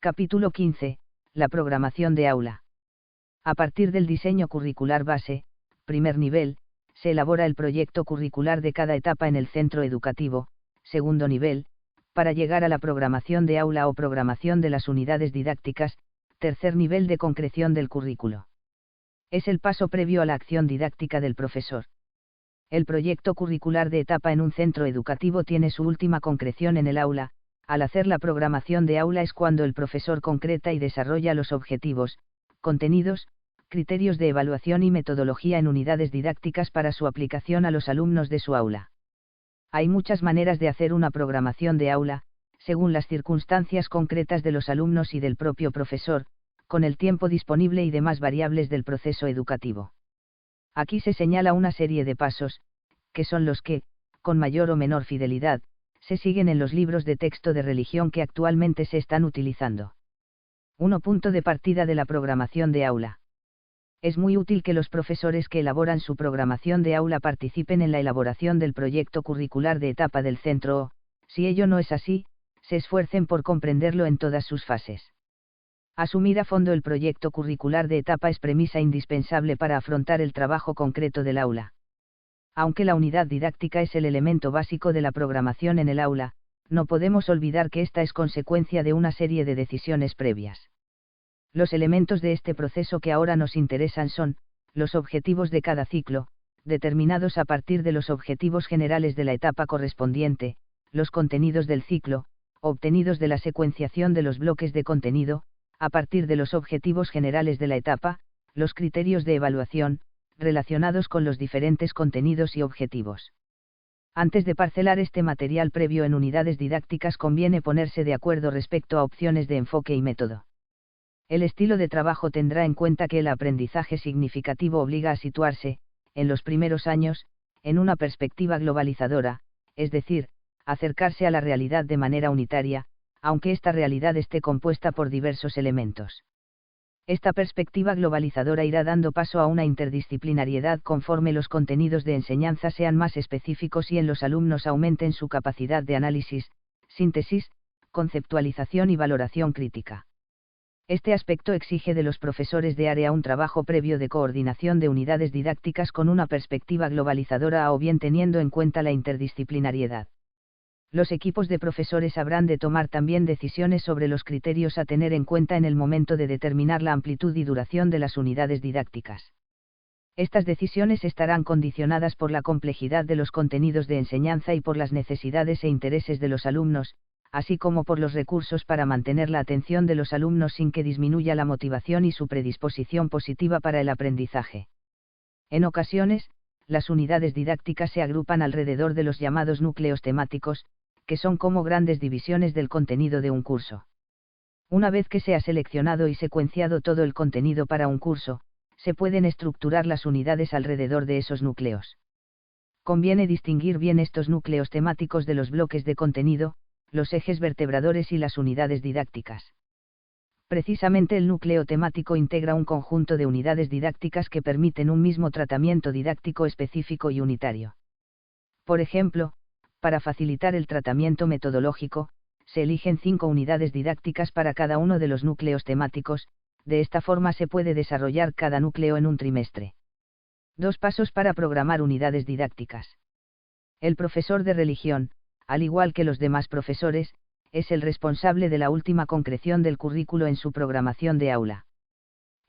Capítulo 15. La programación de aula. A partir del diseño curricular base, primer nivel, se elabora el proyecto curricular de cada etapa en el centro educativo, segundo nivel, para llegar a la programación de aula o programación de las unidades didácticas, tercer nivel de concreción del currículo. Es el paso previo a la acción didáctica del profesor. El proyecto curricular de etapa en un centro educativo tiene su última concreción en el aula. Al hacer la programación de aula es cuando el profesor concreta y desarrolla los objetivos, contenidos, criterios de evaluación y metodología en unidades didácticas para su aplicación a los alumnos de su aula. Hay muchas maneras de hacer una programación de aula, según las circunstancias concretas de los alumnos y del propio profesor, con el tiempo disponible y demás variables del proceso educativo. Aquí se señala una serie de pasos, que son los que, con mayor o menor fidelidad, se siguen en los libros de texto de religión que actualmente se están utilizando. 1. Punto de partida de la programación de aula. Es muy útil que los profesores que elaboran su programación de aula participen en la elaboración del proyecto curricular de etapa del centro o, si ello no es así, se esfuercen por comprenderlo en todas sus fases. Asumir a fondo el proyecto curricular de etapa es premisa indispensable para afrontar el trabajo concreto del aula. Aunque la unidad didáctica es el elemento básico de la programación en el aula, no podemos olvidar que esta es consecuencia de una serie de decisiones previas. Los elementos de este proceso que ahora nos interesan son, los objetivos de cada ciclo, determinados a partir de los objetivos generales de la etapa correspondiente, los contenidos del ciclo, obtenidos de la secuenciación de los bloques de contenido, a partir de los objetivos generales de la etapa, los criterios de evaluación, relacionados con los diferentes contenidos y objetivos. Antes de parcelar este material previo en unidades didácticas conviene ponerse de acuerdo respecto a opciones de enfoque y método. El estilo de trabajo tendrá en cuenta que el aprendizaje significativo obliga a situarse, en los primeros años, en una perspectiva globalizadora, es decir, acercarse a la realidad de manera unitaria, aunque esta realidad esté compuesta por diversos elementos. Esta perspectiva globalizadora irá dando paso a una interdisciplinariedad conforme los contenidos de enseñanza sean más específicos y en los alumnos aumenten su capacidad de análisis, síntesis, conceptualización y valoración crítica. Este aspecto exige de los profesores de área un trabajo previo de coordinación de unidades didácticas con una perspectiva globalizadora o bien teniendo en cuenta la interdisciplinariedad. Los equipos de profesores habrán de tomar también decisiones sobre los criterios a tener en cuenta en el momento de determinar la amplitud y duración de las unidades didácticas. Estas decisiones estarán condicionadas por la complejidad de los contenidos de enseñanza y por las necesidades e intereses de los alumnos, así como por los recursos para mantener la atención de los alumnos sin que disminuya la motivación y su predisposición positiva para el aprendizaje. En ocasiones, las unidades didácticas se agrupan alrededor de los llamados núcleos temáticos, que son como grandes divisiones del contenido de un curso. Una vez que se ha seleccionado y secuenciado todo el contenido para un curso, se pueden estructurar las unidades alrededor de esos núcleos. Conviene distinguir bien estos núcleos temáticos de los bloques de contenido, los ejes vertebradores y las unidades didácticas. Precisamente el núcleo temático integra un conjunto de unidades didácticas que permiten un mismo tratamiento didáctico específico y unitario. Por ejemplo, para facilitar el tratamiento metodológico, se eligen 5 unidades didácticas para cada uno de los núcleos temáticos, de esta forma se puede desarrollar cada núcleo en un trimestre. 2 pasos para programar unidades didácticas. El profesor de religión, al igual que los demás profesores, es el responsable de la última concreción del currículo en su programación de aula.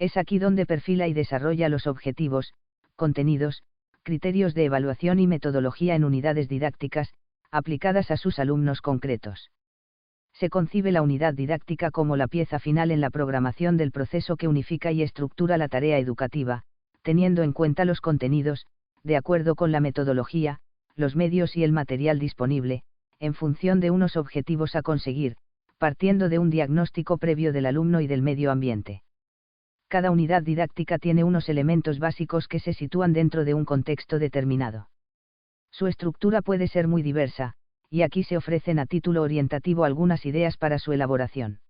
Es aquí donde perfila y desarrolla los objetivos, contenidos, criterios de evaluación y metodología en unidades didácticas, aplicadas a sus alumnos concretos. Se concibe la unidad didáctica como la pieza final en la programación del proceso que unifica y estructura la tarea educativa, teniendo en cuenta los contenidos, de acuerdo con la metodología, los medios y el material disponible, en función de unos objetivos a conseguir, partiendo de un diagnóstico previo del alumno y del medio ambiente. Cada unidad didáctica tiene unos elementos básicos que se sitúan dentro de un contexto determinado. Su estructura puede ser muy diversa, y aquí se ofrecen a título orientativo algunas ideas para su elaboración.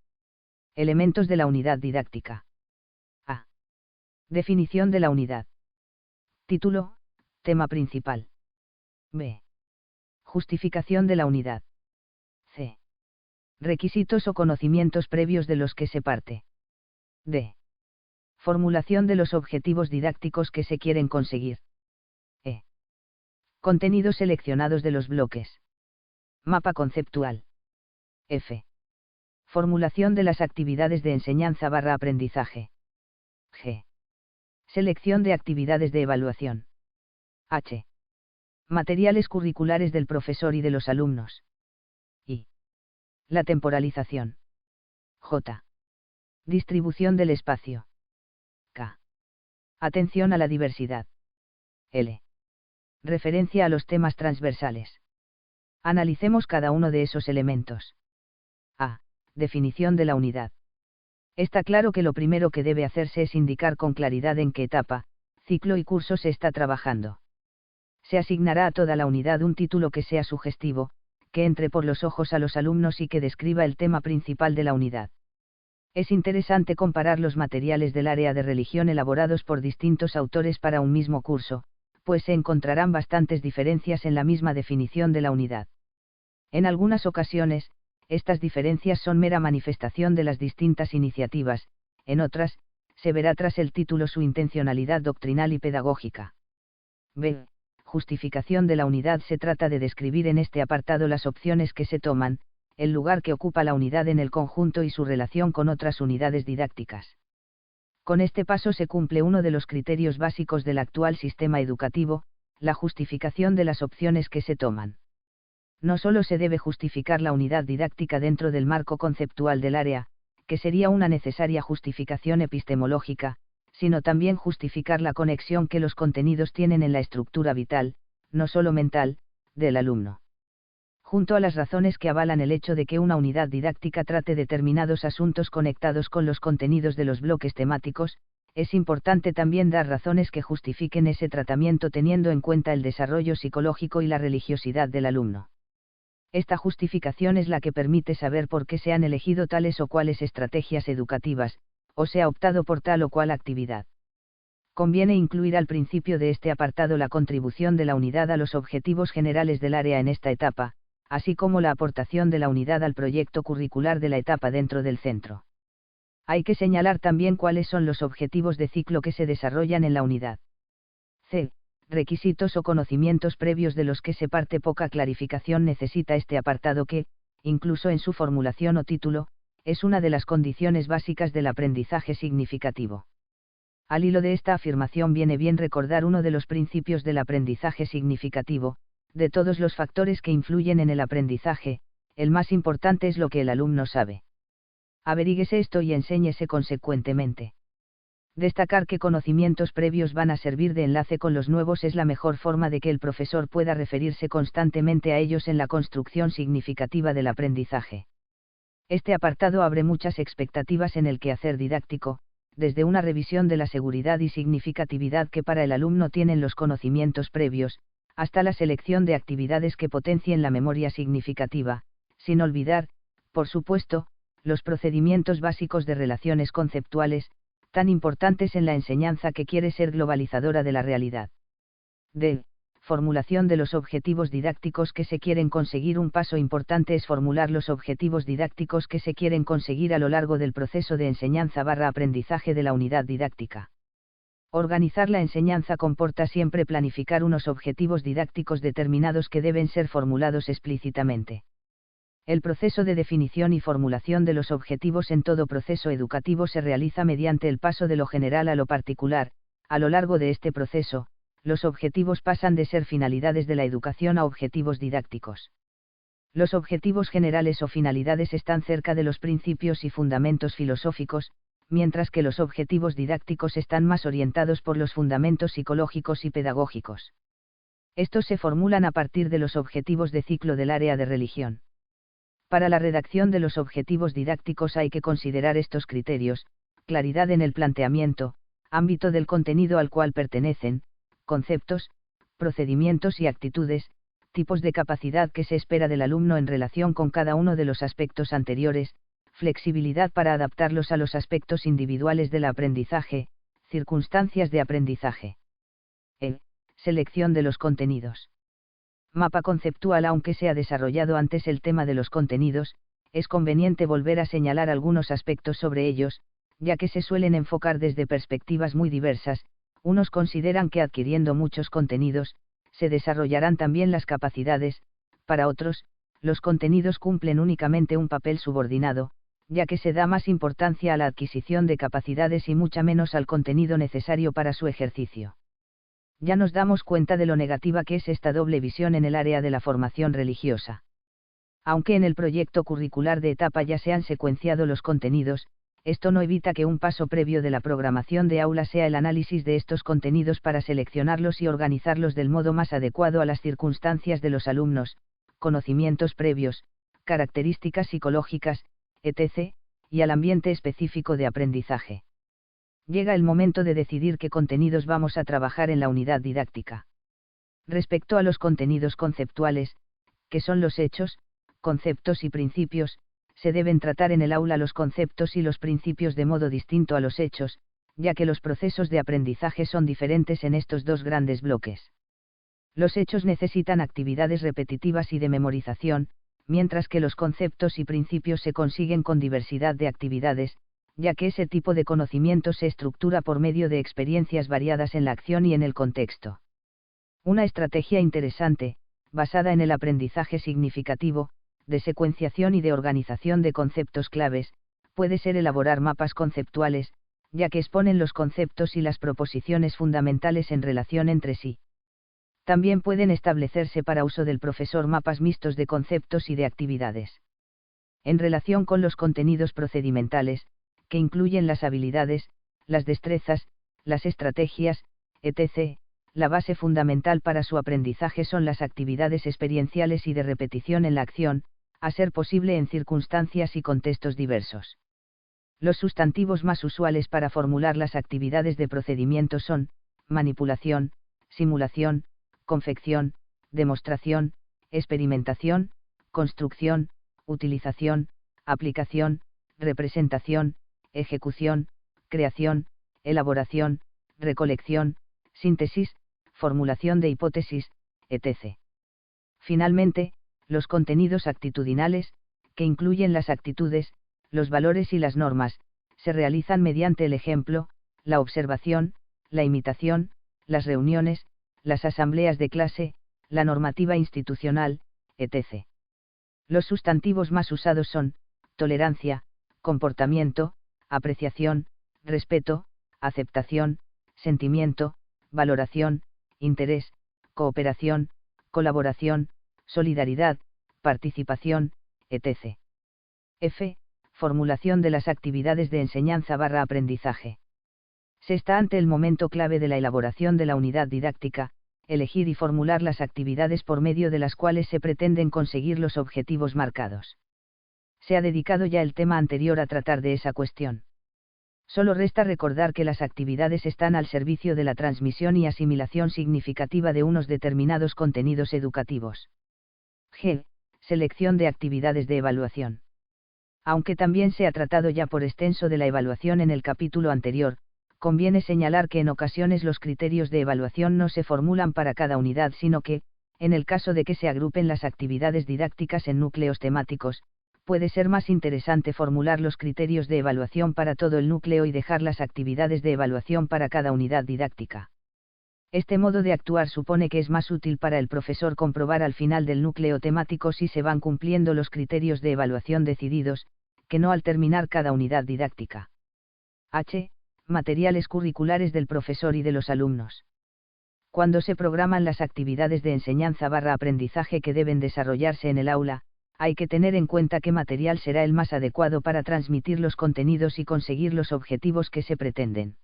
Elementos de la unidad didáctica. A. Definición de la unidad. Título, tema principal. B. Justificación de la unidad. C. Requisitos o conocimientos previos de los que se parte. D. Formulación de los objetivos didácticos que se quieren conseguir. E. Contenidos seleccionados de los bloques. Mapa conceptual. F. Formulación de las actividades de enseñanza/aprendizaje. G. Selección de actividades de evaluación. H. Materiales curriculares del profesor y de los alumnos. I. La temporalización. J. Distribución del espacio. K. Atención a la diversidad. L. Referencia a los temas transversales. Analicemos cada uno de esos elementos. A. Definición de la unidad. Está claro que lo primero que debe hacerse es indicar con claridad en qué etapa, ciclo y curso se está trabajando. Se asignará a toda la unidad un título que sea sugestivo, que entre por los ojos a los alumnos y que describa el tema principal de la unidad. Es interesante comparar los materiales del área de religión elaborados por distintos autores para un mismo curso, pues se encontrarán bastantes diferencias en la misma definición de la unidad. En algunas ocasiones, estas diferencias son mera manifestación de las distintas iniciativas, en otras, se verá tras el título su intencionalidad doctrinal y pedagógica. B. Justificación de la unidad. Se trata de describir en este apartado las opciones que se toman, el lugar que ocupa la unidad en el conjunto y su relación con otras unidades didácticas. Con este paso se cumple uno de los criterios básicos del actual sistema educativo, la justificación de las opciones que se toman. No solo se debe justificar la unidad didáctica dentro del marco conceptual del área, que sería una necesaria justificación epistemológica, sino también justificar la conexión que los contenidos tienen en la estructura vital, no solo mental, del alumno. Junto a las razones que avalan el hecho de que una unidad didáctica trate determinados asuntos conectados con los contenidos de los bloques temáticos, es importante también dar razones que justifiquen ese tratamiento teniendo en cuenta el desarrollo psicológico y la religiosidad del alumno. Esta justificación es la que permite saber por qué se han elegido tales o cuales estrategias educativas, o se ha optado por tal o cual actividad. Conviene incluir al principio de este apartado la contribución de la unidad a los objetivos generales del área en esta etapa, así como la aportación de la unidad al proyecto curricular de la etapa dentro del centro. Hay que señalar también cuáles son los objetivos de ciclo que se desarrollan en la unidad. C. Requisitos o conocimientos previos de los que se parte. Poca clarificación necesita este apartado que, incluso en su formulación o título, es una de las condiciones básicas del aprendizaje significativo. Al hilo de esta afirmación viene bien recordar uno de los principios del aprendizaje significativo: de todos los factores que influyen en el aprendizaje, el más importante es lo que el alumno sabe. Averíguese esto y enséñese consecuentemente. Destacar qué conocimientos previos van a servir de enlace con los nuevos es la mejor forma de que el profesor pueda referirse constantemente a ellos en la construcción significativa del aprendizaje. Este apartado abre muchas expectativas en el quehacer didáctico, desde una revisión de la seguridad y significatividad que para el alumno tienen los conocimientos previos, hasta la selección de actividades que potencien la memoria significativa, sin olvidar, por supuesto, los procedimientos básicos de relaciones conceptuales, tan importantes en la enseñanza que quiere ser globalizadora de la realidad. D. Formulación de los objetivos didácticos que se quieren conseguir. Un paso importante es formular los objetivos didácticos que se quieren conseguir a lo largo del proceso de enseñanza/aprendizaje de la unidad didáctica. Organizar la enseñanza comporta siempre planificar unos objetivos didácticos determinados que deben ser formulados explícitamente. El proceso de definición y formulación de los objetivos en todo proceso educativo se realiza mediante el paso de lo general a lo particular. A lo largo de este proceso, los objetivos pasan de ser finalidades de la educación a objetivos didácticos. Los objetivos generales o finalidades están cerca de los principios y fundamentos filosóficos, mientras que los objetivos didácticos están más orientados por los fundamentos psicológicos y pedagógicos. Estos se formulan a partir de los objetivos de ciclo del área de religión. Para la redacción de los objetivos didácticos hay que considerar estos criterios: claridad en el planteamiento, ámbito del contenido al cual pertenecen, conceptos, procedimientos y actitudes, tipos de capacidad que se espera del alumno en relación con cada uno de los aspectos anteriores, flexibilidad para adaptarlos a los aspectos individuales del aprendizaje, circunstancias de aprendizaje. Selección de los contenidos. Mapa conceptual. Aunque se ha desarrollado antes el tema de los contenidos, es conveniente volver a señalar algunos aspectos sobre ellos, ya que se suelen enfocar desde perspectivas muy diversas. Unos consideran que adquiriendo muchos contenidos, se desarrollarán también las capacidades, para otros, los contenidos cumplen únicamente un papel subordinado, ya que se da más importancia a la adquisición de capacidades y mucha menos al contenido necesario para su ejercicio. Ya nos damos cuenta de lo negativa que es esta doble visión en el área de la formación religiosa. Aunque en el proyecto curricular de etapa ya se han secuenciado los contenidos, esto no evita que un paso previo de la programación de aula sea el análisis de estos contenidos para seleccionarlos y organizarlos del modo más adecuado a las circunstancias de los alumnos, conocimientos previos, características psicológicas, etc., y al ambiente específico de aprendizaje. Llega el momento de decidir qué contenidos vamos a trabajar en la unidad didáctica. Respecto a los contenidos conceptuales, que son los hechos, conceptos y principios, se deben tratar en el aula los conceptos y los principios de modo distinto a los hechos, ya que los procesos de aprendizaje son diferentes en estos dos grandes bloques. Los hechos necesitan actividades repetitivas y de memorización, mientras que los conceptos y principios se consiguen con diversidad de actividades, ya que ese tipo de conocimiento se estructura por medio de experiencias variadas en la acción y en el contexto. Una estrategia interesante, basada en el aprendizaje significativo, de secuenciación y de organización de conceptos claves, puede ser elaborar mapas conceptuales, ya que exponen los conceptos y las proposiciones fundamentales en relación entre sí. También pueden establecerse para uso del profesor mapas mixtos de conceptos y de actividades. En relación con los contenidos procedimentales, que incluyen las habilidades, las destrezas, las estrategias, etc., la base fundamental para su aprendizaje son las actividades experienciales y de repetición en la acción, a ser posible en circunstancias y contextos diversos. Los sustantivos más usuales para formular las actividades de procedimiento son manipulación, simulación, confección, demostración, experimentación, construcción, utilización, aplicación, representación, ejecución, creación, elaboración, recolección, síntesis, formulación de hipótesis, etc. Finalmente, los contenidos actitudinales, que incluyen las actitudes, los valores y las normas, se realizan mediante el ejemplo, la observación, la imitación, las reuniones, las asambleas de clase, la normativa institucional, etc. Los sustantivos más usados son tolerancia, comportamiento, apreciación, respeto, aceptación, sentimiento, valoración, interés, cooperación, colaboración, solidaridad, participación, etc. F. Formulación de las actividades de enseñanza/aprendizaje. Se está ante el momento clave de la elaboración de la unidad didáctica, elegir y formular las actividades por medio de las cuales se pretenden conseguir los objetivos marcados. Se ha dedicado ya el tema anterior a tratar de esa cuestión. Solo resta recordar que las actividades están al servicio de la transmisión y asimilación significativa de unos determinados contenidos educativos. G. Selección de actividades de evaluación. Aunque también se ha tratado ya por extenso de la evaluación en el capítulo anterior, conviene señalar que en ocasiones los criterios de evaluación no se formulan para cada unidad, sino que, en el caso de que se agrupen las actividades didácticas en núcleos temáticos, puede ser más interesante formular los criterios de evaluación para todo el núcleo y dejar las actividades de evaluación para cada unidad didáctica. Este modo de actuar supone que es más útil para el profesor comprobar al final del núcleo temático si se van cumpliendo los criterios de evaluación decididos, que no al terminar cada unidad didáctica. H. Materiales curriculares del profesor y de los alumnos. Cuando se programan las actividades de enseñanza/aprendizaje que deben desarrollarse en el aula, hay que tener en cuenta qué material será el más adecuado para transmitir los contenidos y conseguir los objetivos que se pretenden.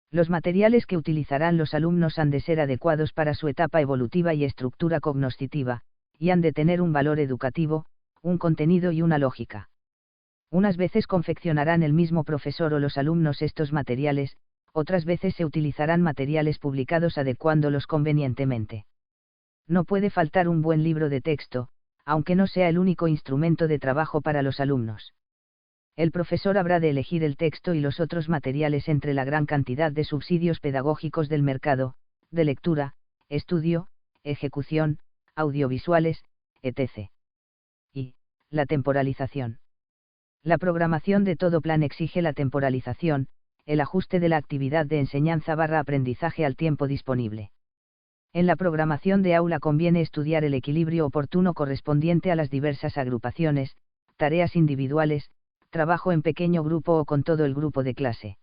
Los materiales que utilizarán los alumnos han de ser adecuados para su etapa evolutiva y estructura cognoscitiva, y han de tener un valor educativo, un contenido y una lógica. Unas veces confeccionarán el mismo profesor o los alumnos estos materiales, otras veces se utilizarán materiales publicados adecuándolos convenientemente. No puede faltar un buen libro de texto, aunque no sea el único instrumento de trabajo para los alumnos. El profesor habrá de elegir el texto y los otros materiales entre la gran cantidad de subsidios pedagógicos del mercado, de lectura, estudio, ejecución, audiovisuales, etc. Y, La temporalización. La programación de todo plan exige la temporalización, el ajuste de la actividad de enseñanza/aprendizaje al tiempo disponible. En la programación de aula conviene estudiar el equilibrio oportuno correspondiente a las diversas agrupaciones, tareas individuales, trabajo en pequeño grupo o con todo el grupo de clase.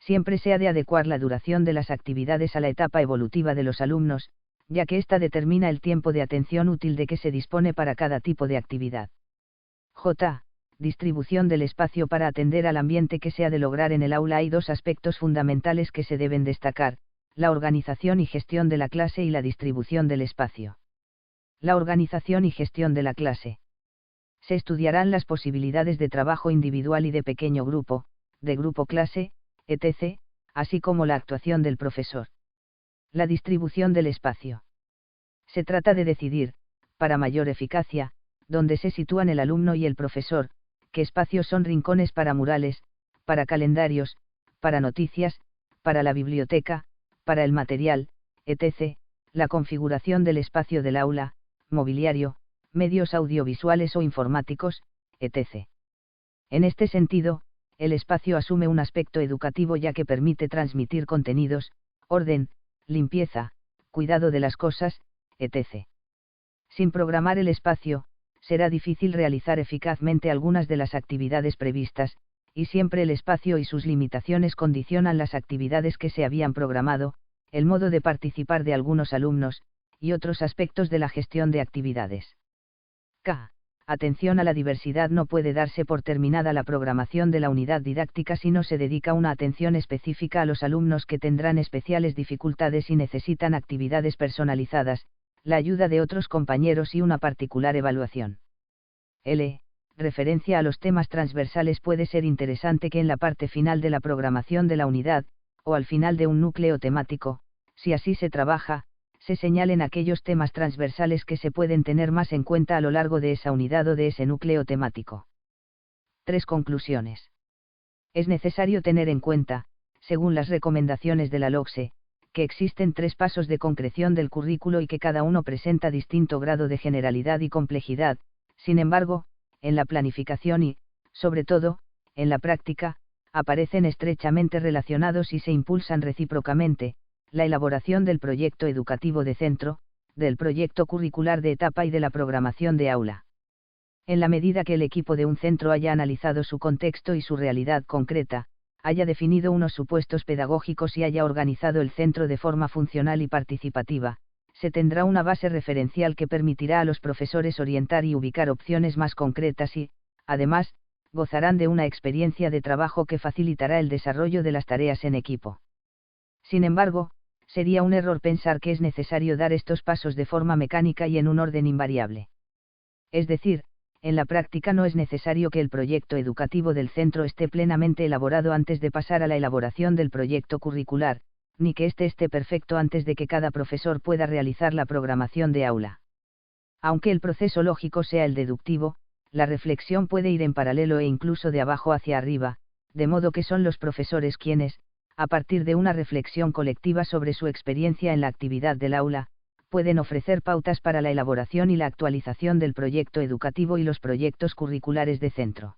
Siempre se ha de adecuar la duración de las actividades a la etapa evolutiva de los alumnos, ya que ésta determina el tiempo de atención útil de que se dispone para cada tipo de actividad. J. Distribución del espacio para atender al ambiente que se ha de lograr en el aula. Hay dos aspectos fundamentales que se deben destacar: la organización y gestión de la clase y la distribución del espacio. La organización y gestión de la clase. Se estudiarán las posibilidades de trabajo individual y de pequeño grupo, de grupo clase, etc., así como la actuación del profesor. La distribución del espacio. Se trata de decidir, para mayor eficacia, dónde se sitúan el alumno y el profesor, qué espacios son rincones para murales, para calendarios, para noticias, para la biblioteca, para el material, etc., la configuración del espacio del aula, mobiliario, medios audiovisuales o informáticos, etc. En este sentido, el espacio asume un aspecto educativo ya que permite transmitir contenidos, orden, limpieza, cuidado de las cosas, etc. Sin programar el espacio, será difícil realizar eficazmente algunas de las actividades previstas, y siempre el espacio y sus limitaciones condicionan las actividades que se habían programado, el modo de participar de algunos alumnos, y otros aspectos de la gestión de actividades. K. Atención a la diversidad. No puede darse por terminada la programación de la unidad didáctica si no se dedica una atención específica a los alumnos que tendrán especiales dificultades y necesitan actividades personalizadas, la ayuda de otros compañeros y una particular evaluación. L. Referencia a los temas transversales. Puede ser interesante que en la parte final de la programación de la unidad, o al final de un núcleo temático, si así se trabaja, se señalen aquellos temas transversales que se pueden tener más en cuenta a lo largo de esa unidad o de ese núcleo temático. 3 conclusiones. Es necesario tener en cuenta, según las recomendaciones de la LOCSE, que existen 3 pasos de concreción del currículo y que cada uno presenta distinto grado de generalidad y complejidad. Sin embargo, en la planificación y, sobre todo, en la práctica, aparecen estrechamente relacionados y se impulsan recíprocamente: la elaboración del proyecto educativo de centro, del proyecto curricular de etapa y de la programación de aula. En la medida que el equipo de un centro haya analizado su contexto y su realidad concreta, haya definido unos supuestos pedagógicos y haya organizado el centro de forma funcional y participativa, se tendrá una base referencial que permitirá a los profesores orientar y ubicar opciones más concretas y, además, gozarán de una experiencia de trabajo que facilitará el desarrollo de las tareas en equipo. Sin embargo, sería un error pensar que es necesario dar estos pasos de forma mecánica y en un orden invariable. Es decir, en la práctica no es necesario que el proyecto educativo del centro esté plenamente elaborado antes de pasar a la elaboración del proyecto curricular, ni que éste esté perfecto antes de que cada profesor pueda realizar la programación de aula. Aunque el proceso lógico sea el deductivo, la reflexión puede ir en paralelo e incluso de abajo hacia arriba, de modo que son los profesores quienes, a partir de una reflexión colectiva sobre su experiencia en la actividad del aula, pueden ofrecer pautas para la elaboración y la actualización del proyecto educativo y los proyectos curriculares de centro.